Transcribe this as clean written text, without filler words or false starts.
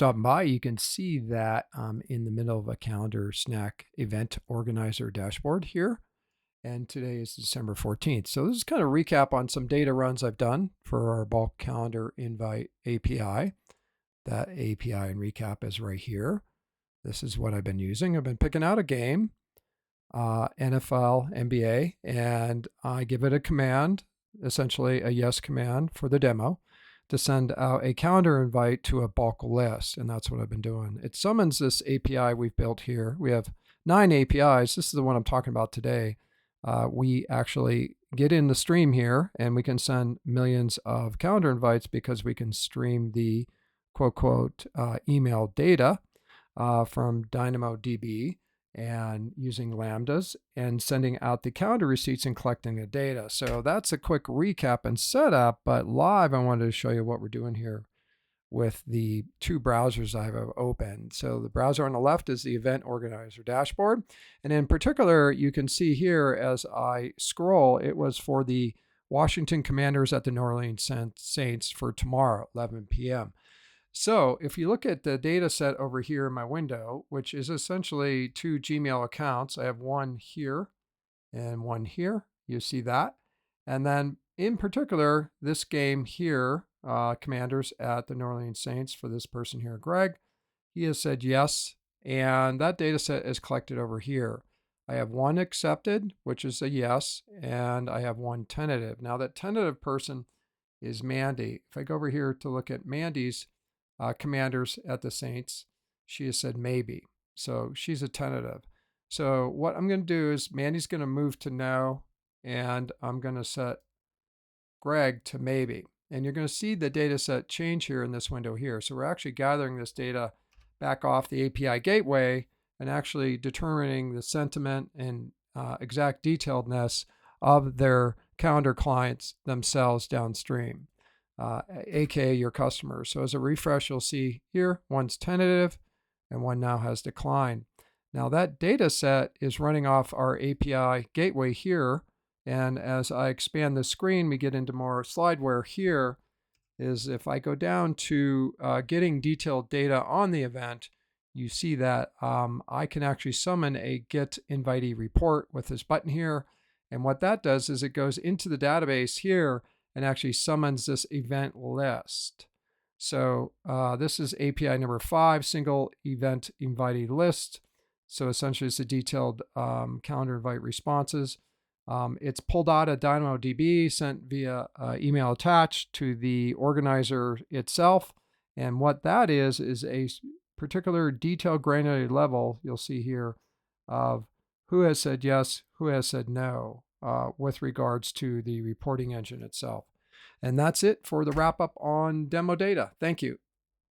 stopping by, you can see that I'm in the middle of a calendar snack event organizer dashboard here. And today is December 14th. So this is kind of a recap on some data runs I've done for our bulk calendar invite API. That API and recap is right here. This is what I've been using. I've been picking out a game, NFL, NBA, and I give it a command, essentially a yes command for the demo, to send out a calendar invite to a bulk list. And that's what I've been doing. It summons this API we've built here. We have 9 APIs. This is the one I'm talking about today. We actually get in the stream here and we can send millions of calendar invites because we can stream the quote email data from DynamoDB and using lambdas and sending out the calendar receipts and collecting the data. So that's a quick recap and setup, but live I wanted to show you what we're doing here with the 2 browsers I have open. So the browser on the left is the event organizer dashboard. And in particular, you can see here as I scroll, it was for the Washington Commanders at the New Orleans Saints for tomorrow, 11 p.m. So if you look at the data set over here in my window, which is essentially 2 Gmail accounts, I have one here and one here. You see that? And then in particular, this game here, Commanders at the New Orleans Saints for this person here, Greg, he has said yes. And that data set is collected over here. I have one accepted, which is a yes, and I have one tentative. Now that tentative person is Mandy. If I go over here to look at Mandy's Commanders at the Saints, she has said maybe. So she's a tentative. So what I'm going to do is Mandy's going to move to no, and I'm going to set Greg to maybe. And you're going to see the data set change here in this window here. So we're actually gathering this data back off the API gateway and actually determining the sentiment and exact detailedness of their calendar clients themselves downstream. aka your customers. So as a refresh, you'll see here, one's tentative and one now has declined. Now that data set is running off our API gateway here. And as I expand the screen, we get into more slideware here is if I go down to getting detailed data on the event, you see that I can actually summon a get invitee report with this button here. And what that does is it goes into the database here and actually summons this event list. So this is API number 5, single event invitee list. So essentially it's a detailed calendar invite responses. It's pulled out of DynamoDB, sent via email attached to the organizer itself. And what that is a particular detailed granular level, you'll see here, of who has said yes, who has said no, with regards to the reporting engine itself. And that's it for the wrap up on demo data. Thank you.